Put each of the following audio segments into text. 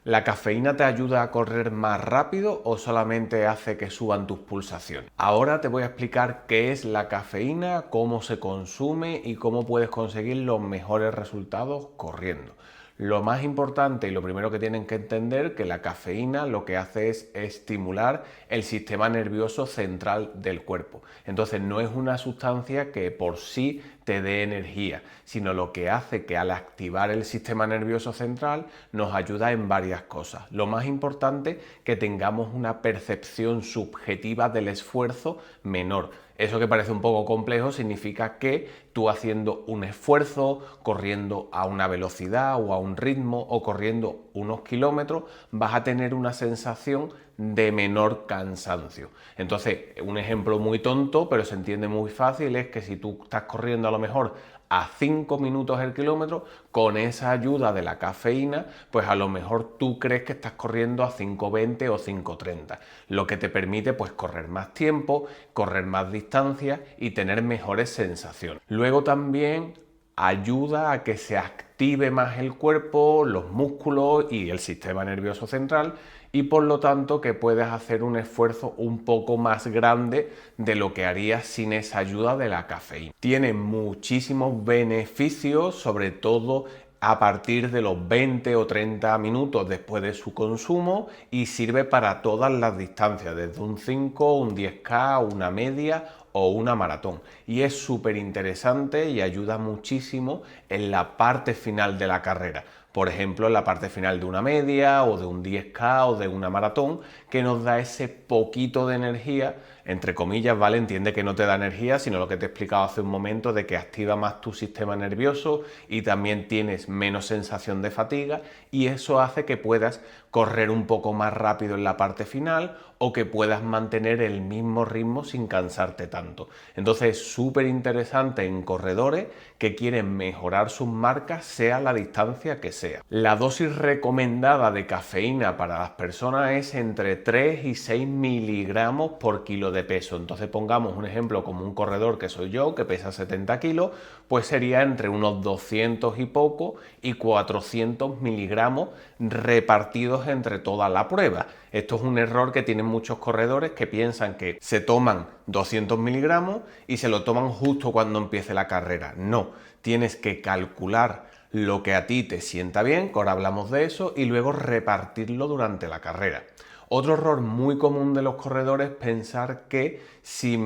¿La cafeína te ayuda a correr más rápido o solamente hace que suban tus pulsaciones? Ahora te voy a explicar qué es la cafeína, cómo se consume y cómo puedes conseguir los mejores resultados corriendo. Lo más importante y lo primero que tienen que entender que la cafeína lo que hace es estimular el sistema nervioso central del cuerpo. Entonces no es una sustancia que por sí te dé energía, sino lo que hace que al activar el sistema nervioso central nos ayuda en varias cosas. Lo más importante, que tengamos una percepción subjetiva del esfuerzo menor. Eso que parece un poco complejo significa que tú haciendo un esfuerzo, corriendo a una velocidad o a un ritmo o corriendo unos kilómetros, vas a tener una sensación de menor cansancio. Entonces, un ejemplo muy tonto, pero se entiende muy fácil, es que si tú estás corriendo a lo mejor a 5 minutos el kilómetro, con esa ayuda de la cafeína, pues a lo mejor tú crees que estás corriendo a 5:20 o 5:30, lo que te permite pues correr más tiempo, correr más distancia y tener mejores sensaciones. Luego también ayuda a que se active más el cuerpo, los músculos y el sistema nervioso central, y por lo tanto que puedes hacer un esfuerzo un poco más grande de lo que harías sin esa ayuda de la cafeína. Tiene muchísimos beneficios, sobre todo a partir de los 20 o 30 minutos después de su consumo, y sirve para todas las distancias, desde un 5, un 10K, una media o una maratón. Y es súper interesante y ayuda muchísimo en la parte final de la carrera. Por ejemplo, en la parte final de una media o de un 10K o de una maratón, que nos da ese poquito de energía, entre comillas, ¿vale? Entiende que no te da energía, sino lo que te he explicado hace un momento, de que activa más tu sistema nervioso y también tienes menos sensación de fatiga, y eso hace que puedas correr un poco más rápido en la parte final o que puedas mantener el mismo ritmo sin cansarte tanto. Entonces es súper interesante en corredores que quieren mejorar sus marcas, sea la distancia que sea. La dosis recomendada de cafeína para las personas es entre 3 y 6 miligramos por kilo de peso. Entonces pongamos un ejemplo como un corredor que soy yo, que pesa 70 kilos, pues sería entre unos 200 y poco y 400 miligramos repartidos entre toda la prueba. Esto es un error que tienen muchos corredores, que piensan que se toman 200 miligramos y se lo toman justo cuando empiece la carrera. No, tienes que calcular lo que a ti te sienta bien, que ahora hablamos de eso, y luego repartirlo durante la carrera. Otro error muy común de los corredores es pensar que si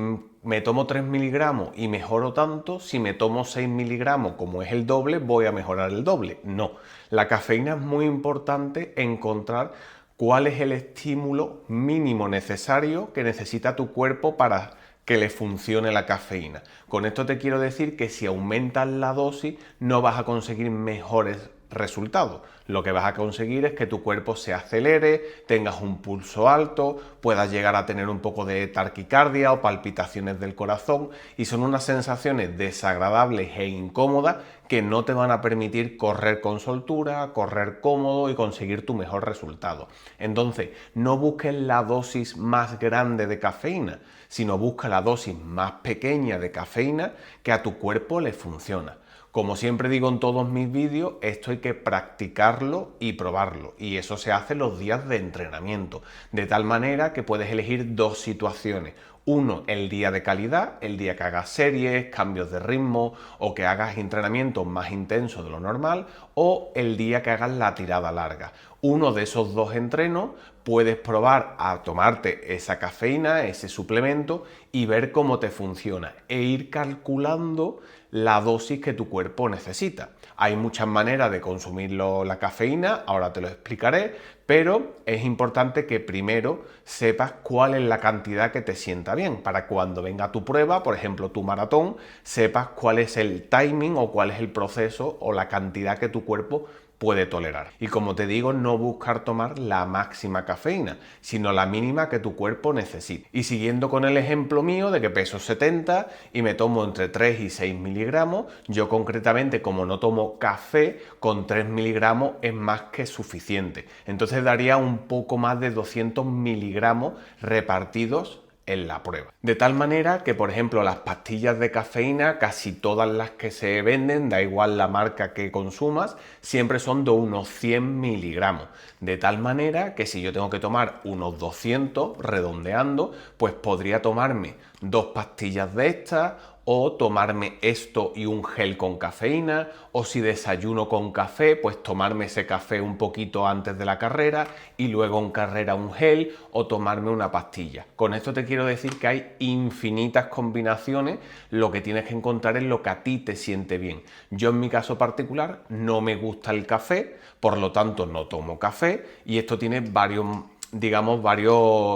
me tomo 3 miligramos y mejoro tanto, si me tomo 6 miligramos, como es el doble, voy a mejorar el doble. No, la cafeína es muy importante encontrar cuál es el estímulo mínimo necesario que necesita tu cuerpo para que le funcione la cafeína. Con esto te quiero decir que si aumentas la dosis no vas a conseguir mejores resultados. Lo que vas a conseguir es que tu cuerpo se acelere, tengas un pulso alto, puedas llegar a tener un poco de taquicardia o palpitaciones del corazón, y son unas sensaciones desagradables e incómodas que no te van a permitir correr con soltura, correr cómodo y conseguir tu mejor resultado. Entonces, no busques la dosis más grande de cafeína, sino busca la dosis más pequeña de cafeína que a tu cuerpo le funciona. Como siempre digo en todos mis vídeos, esto hay que practicarlo y probarlo, y eso se hace los días de entrenamiento, de tal manera que puedes elegir dos situaciones. Uno, el día de calidad, el día que hagas series, cambios de ritmo o que hagas entrenamiento más intenso de lo normal, o el día que hagas la tirada larga. Uno de esos dos entrenos puedes probar a tomarte esa cafeína, ese suplemento, y ver cómo te funciona e ir calculando la dosis que tu cuerpo necesita. Hay muchas maneras de consumir la cafeína, ahora te lo explicaré, pero es importante que primero sepas cuál es la cantidad que te sienta bien, para cuando venga tu prueba, por ejemplo tu maratón, sepas cuál es el timing o cuál es el proceso o la cantidad que tu cuerpo puede tolerar. Y como te digo, no buscar tomar la máxima cafeína, sino la mínima que tu cuerpo necesita. Y siguiendo con el ejemplo mío de que peso 70 y me tomo entre 3 y 6 miligramos, yo concretamente, como no tomo café, con 3 miligramos es más que suficiente. Entonces daría un poco más de 200 miligramos repartidos en la prueba. De tal manera que, por ejemplo, las pastillas de cafeína, casi todas las que se venden, da igual la marca que consumas, siempre son de unos 100 miligramos. De tal manera que si yo tengo que tomar unos 200, redondeando, pues podría tomarme 2 pastillas de estas, o tomarme esto y un gel con cafeína, o si desayuno con café, pues tomarme ese café un poquito antes de la carrera y luego en carrera un gel, o tomarme una pastilla. Con esto te quiero decir que hay infinitas combinaciones, lo que tienes que encontrar es lo que a ti te siente bien. Yo en mi caso particular no me gusta el café, por lo tanto no tomo café, y esto tiene varias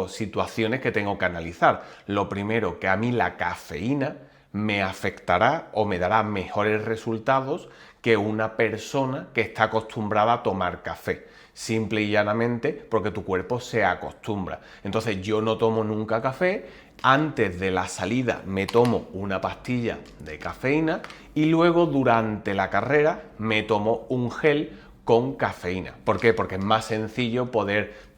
situaciones que tengo que analizar. Lo primero, que a mí la cafeína me afectará o me dará mejores resultados que una persona que está acostumbrada a tomar café. Simple y llanamente porque tu cuerpo se acostumbra. Entonces yo no tomo nunca café, antes de la salida me tomo una pastilla de cafeína y luego durante la carrera me tomo un gel con cafeína. ¿Por qué? Porque es más sencillo poder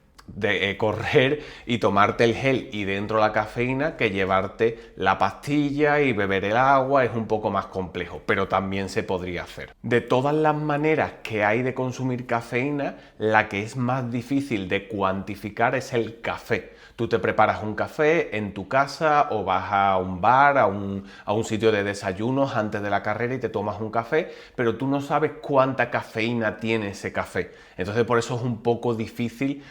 correr y tomarte el gel y dentro la cafeína que llevarte la pastilla y beber el agua. Es un poco más complejo, pero también se podría hacer. De todas las maneras que hay de consumir cafeína, la que es más difícil de cuantificar es el café. Tú te preparas un café en tu casa o vas a un bar, a un sitio de desayunos antes de la carrera y te tomas un café, pero tú no sabes cuánta cafeína tiene ese café. Entonces por eso es un poco difícil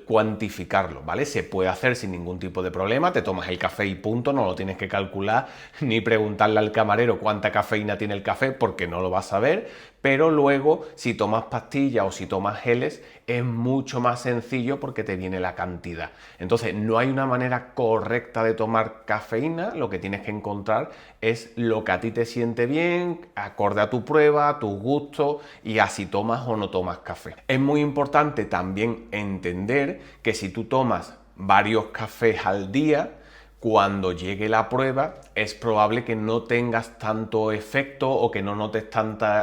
cuantificarlo, ¿vale? Se puede hacer sin ningún tipo de problema, te tomas el café y punto, no lo tienes que calcular ni preguntarle al camarero cuánta cafeína tiene el café porque no lo vas a ver, pero luego si tomas pastillas o si tomas geles es mucho más sencillo porque te viene la cantidad. Entonces no hay una manera correcta de tomar cafeína, lo que tienes que encontrar es lo que a ti te siente bien, acorde a tu prueba, a tus gustos y así tomas o no tomas café. Es muy importante también entender que si tú tomas varios cafés al día, cuando llegue la prueba es probable que no tengas tanto efecto o que no notes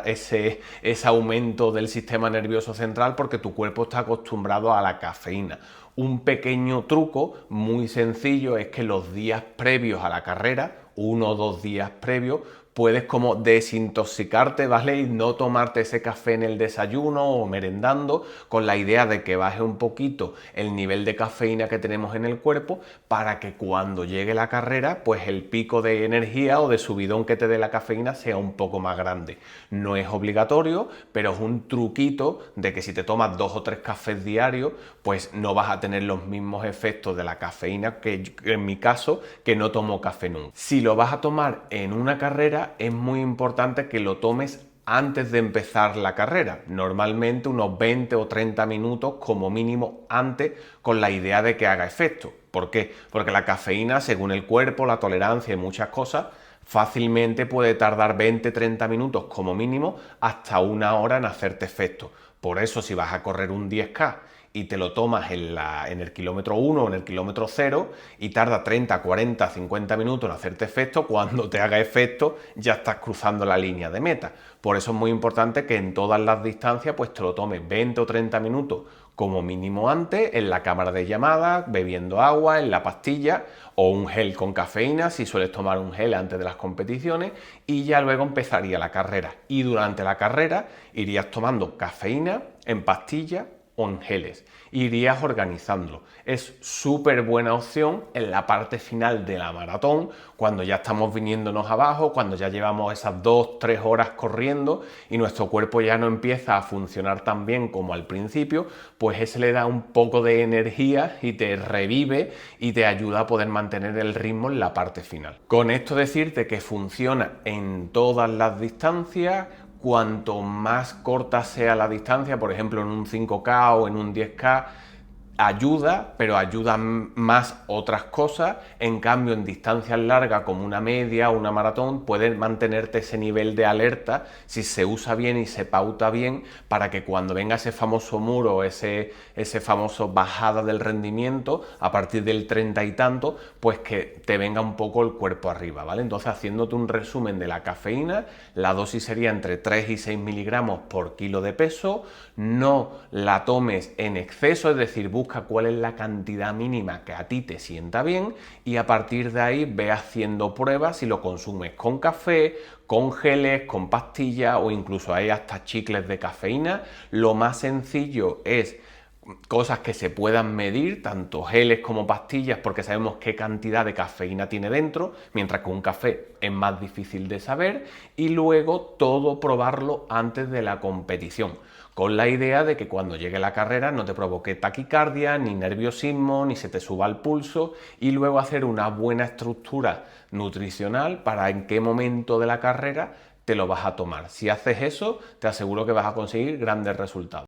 ese aumento del sistema nervioso central porque tu cuerpo está acostumbrado a la cafeína. Un pequeño truco muy sencillo es que los días previos a la carrera, 1 o 2 días previos, puedes como desintoxicarte, ¿vale? Y no tomarte ese café en el desayuno o merendando, con la idea de que baje un poquito el nivel de cafeína que tenemos en el cuerpo para que cuando llegue la carrera, pues el pico de energía o de subidón que te dé la cafeína sea un poco más grande. No es obligatorio, pero es un truquito de que si te tomas 2 o 3 cafés diarios, pues no vas a tener los mismos efectos de la cafeína que en mi caso, que no tomo café nunca. Si lo vas a tomar en una carrera, es muy importante que lo tomes antes de empezar la carrera, normalmente unos 20 o 30 minutos como mínimo antes, con la idea de que haga efecto. ¿Por qué? Porque la cafeína, según el cuerpo, la tolerancia y muchas cosas, fácilmente puede tardar 20-30 minutos como mínimo hasta 1 hora en hacerte efecto. Por eso si vas a correr un 10K y te lo tomas en el kilómetro 1 o en el kilómetro 0 y tarda 30, 40, 50 minutos en hacerte efecto, cuando te haga efecto ya estás cruzando la línea de meta. Por eso es muy importante que en todas las distancias pues te lo tomes 20 o 30 minutos como mínimo antes, en la cámara de llamadas, bebiendo agua, en la pastilla o un gel con cafeína, si sueles tomar un gel antes de las competiciones, y ya luego empezaría la carrera. Y durante la carrera irías tomando cafeína en pastilla o en geles. Irías organizándolo. Es súper buena opción en la parte final de la maratón, cuando ya estamos viniéndonos abajo, cuando ya llevamos esas 2-3 horas corriendo y nuestro cuerpo ya no empieza a funcionar tan bien como al principio, pues ese le da un poco de energía y te revive y te ayuda a poder mantener el ritmo en la parte final. Con esto decirte que funciona en todas las distancias. Cuanto más corta sea la distancia, por ejemplo en un 5K o en un 10K, ayuda, pero ayudan más otras cosas. En cambio, en distancias largas como una media o una maratón, puedes mantenerte ese nivel de alerta si se usa bien y se pauta bien, para que cuando venga ese famoso muro, ese famoso bajada del rendimiento a partir del 30 y tanto, pues que te venga un poco el cuerpo arriba, ¿vale? Entonces, haciéndote un resumen de la cafeína, la dosis sería entre 3 y 6 miligramos por kilo de peso. No la tomes en exceso, es decir, busca cuál es la cantidad mínima que a ti te sienta bien y a partir de ahí ve haciendo pruebas si lo consumes con café, con geles, con pastillas o incluso hay hasta chicles de cafeína. Lo más sencillo es cosas que se puedan medir, tanto geles como pastillas, porque sabemos qué cantidad de cafeína tiene dentro, mientras que un café es más difícil de saber, y luego todo probarlo antes de la competición, con la idea de que cuando llegue la carrera no te provoque taquicardia, ni nerviosismo, ni se te suba el pulso, y luego hacer una buena estructura nutricional para en qué momento de la carrera te lo vas a tomar. Si haces eso, te aseguro que vas a conseguir grandes resultados.